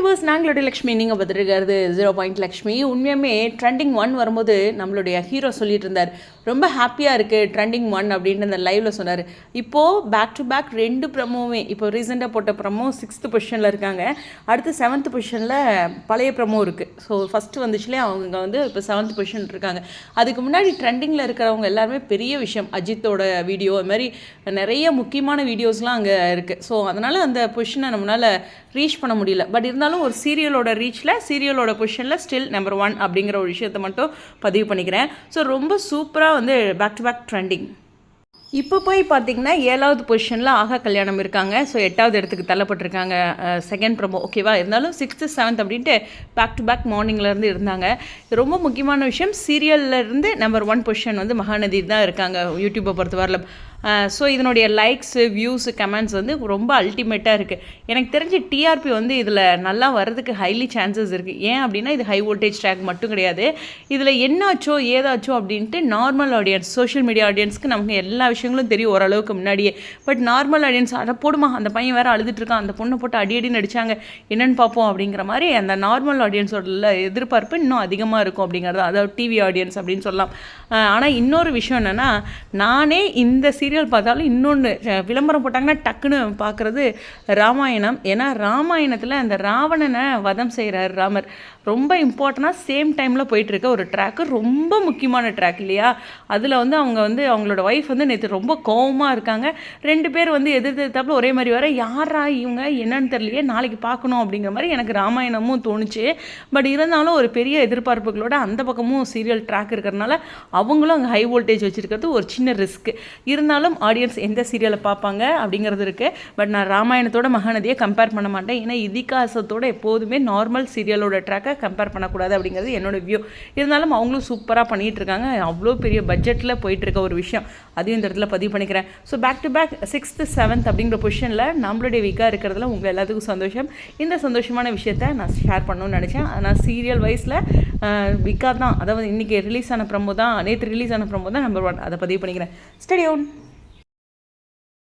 Viewers, நாங்களுடைய Lakshmi, நீங்கள் பார்த்துருக்கிறது 0 லக்ஷ்மி. உண்மையுமே trending 1 வரும்போது நம்மளுடைய ஹீரோ சொல்லிட்டு இருந்தார், ரொம்ப ஹாப்பியாக இருக்குது ட்ரெண்டிங் 1 அப்படின்ட்டு அந்த லைவில் சொன்னார். இப்போது பேக் டு பேக் 2 ப்ரமோவே, இப்போ ரீசெண்டாக போட்ட ப்ரமோ 6th பொசிஷனில் இருக்காங்க, அடுத்து 7th பொசிஷனில் பழைய ப்ரமோ இருக்குது. ஸோ ஃபஸ்ட்டு வந்துச்சுலேயே அவங்க வந்து இப்போ 7th பொசிஷன் இருக்காங்க. அதுக்கு முன்னாடி ட்ரெண்டிங்கில் இருக்கிறவங்க எல்லாருமே பெரிய விஷயம், அஜித்தோட வீடியோ, அது மாதிரி நிறைய முக்கியமான வீடியோஸ்லாம் அங்கே இருக்குது. ஸோ அதனால் அந்த பொசிஷனை நம்மளால் ரீச் பண்ண முடியல. பட் இருந்தாலும் ஒரு சீரியலோட ரீச்சில், சீரியலோட பொசிஷனில் ஸ்டில் நம்பர் 1 அப்படிங்கிற ஒரு விஷயத்தை மட்டும் பதிவு பண்ணிக்கிறேன். ஸோ ரொம்ப சூப்பராக வந்து பேக் டு பேக் ட்ரெண்டிங். இப்போ போய் பார்த்தீங்கன்னா 7வது பொசிஷனில் ஆகா கல்யாணம் இருக்காங்க. ஸோ 8வது இடத்துக்கு தள்ளப்பட்டிருக்காங்க செகண்ட் ப்ரமோ, ஓகேவா. இருந்தாலும் 6th 7th அப்படின்ட்டு பேக் டு பேக் மார்னிங்லேருந்து இருந்தாங்க. ரொம்ப முக்கியமான விஷயம், சீரியல்லேருந்து நம்பர் 1 பொசிஷன் வந்து மகாநதி தான் இருக்காங்க யூடியூப்பை பொறுத்தவரையில். ஸோ இதனுடைய லைக்ஸு, வியூஸு, கமெண்ட்ஸ் வந்து ரொம்ப அல்டிமேட்டாக இருக்குது. எனக்கு தெரிஞ்ச டிஆர்பி வந்து இதில் நல்லா வர்றதுக்கு ஹைலி சான்சஸ் இருக்குது. ஏன் அப்படின்னா இது ஹை வோல்டேஜ் ட்ராக் மட்டும் கிடையாது. இதில் என்னாச்சோ ஏதாச்சோ அப்படின்ட்டு நார்மல் ஆடியன்ஸ், சோஷியல் மீடியா ஆடியன்ஸ்க்கு நமக்கு எல்லா விஷயங்களும் தெரியும் ஓரளவுக்கு முன்னாடியே. பட் நார்மல் ஆடியன்ஸ் அதை போடுமா, அந்த பையன் வேறு அழுதுட்டுருக்கான், அந்த பொண்ணை போட்டு அடியடின்னு அடித்தாங்க, என்னென்னு பார்ப்போம் அப்படிங்கிற மாதிரி அந்த நார்மல் ஆடியன்ஸோட எதிர்பார்ப்பு இன்னும் அதிகமாக இருக்கும் அப்படிங்கிறது, அதாவது டிவி ஆடியன்ஸ் அப்படின்னு சொல்லலாம். ஆனால் இன்னொரு விஷயம் என்னென்னா, நானே இந்த சீரியல் பார்த்தாலும் இன்னொன்று விளம்பரம் போட்டாங்கன்னா டக்குன்னு பார்க்குறது ராமாயணம். ஏன்னா ராமாயணத்தில் அந்த ராவணனை வதம் செய்கிறார் ராமர், ரொம்ப இம்பார்ட்டண்டாக சேம் டைமில் போயிட்டுருக்க ஒரு ட்ராக்கு, ரொம்ப முக்கியமான ட்ராக் இல்லையா. அதில் வந்து அவங்க வந்து அவங்களோட ஒய்ஃப் வந்து நேற்று ரொம்ப கோவமாக இருக்காங்க. 2 பேர் வந்து எதிர்த்தாப்புல ஒரே மாதிரி வர, யாரா இவங்க என்னன்னு தெரியலையே, நாளைக்கு பார்க்கணும் அப்படிங்கிற மாதிரி எனக்கு ராமாயணமும் தோணுச்சு. பட் இருந்தாலும் ஒரு பெரிய எதிர்பார்ப்புகளோட அந்த பக்கமும் சீரியல் ட்ராக் இருக்கிறதுனால அவங்களும் அங்கே ஹை வோல்டேஜ் வச்சுருக்கிறது ஒரு சின்ன ரிஸ்க். இருந்தாலும் ஆடியன்ஸ் எந்த சீரியலை பார்ப்பாங்க அப்படிங்கிறது இருக்குது. பட் நான் ராமாயணத்தோட மகாநதியை கம்பேர் பண்ண மாட்டேன். ஏன்னா இதிகாசத்தோட எப்போதுமே நார்மல் சீரியலோட ட்ராக்கை கம்பேர் பண்ணக்கூடாது அப்படிங்கிறது என்னோட வியூ. இருந்தாலும் அவங்களும் சூப்பராக பண்ணிகிட்டு இருக்காங்க. அவ்வளோ பெரிய பட்ஜெட்டில் போயிட்டுருக்க ஒரு விஷயம், அதையும் இந்த இடத்துல பதிவு பண்ணிக்கிறேன். So back to back 6th 7th அப்படிங்கிற பொசிஷனில் நம்மளுடைய வீக்காக இருக்கிறதுல உங்கள் எல்லாத்துக்கும் சந்தோஷம். இந்த சந்தோஷமான விஷயத்தை நான் ஷேர் பண்ணணும்னு நினச்சேன். ஆனால் சீரியல் வைஸில் வீக்காக தான், அதாவது இன்றைக்கி ரிலீஸ் ஆன ப்ரமோ தான், நேற்று ரிலீஸ் ஆன ப்ரமோ தான் நம்பர் 1, அதை பதிவு பண்ணிக்கிறேன். Stay tune.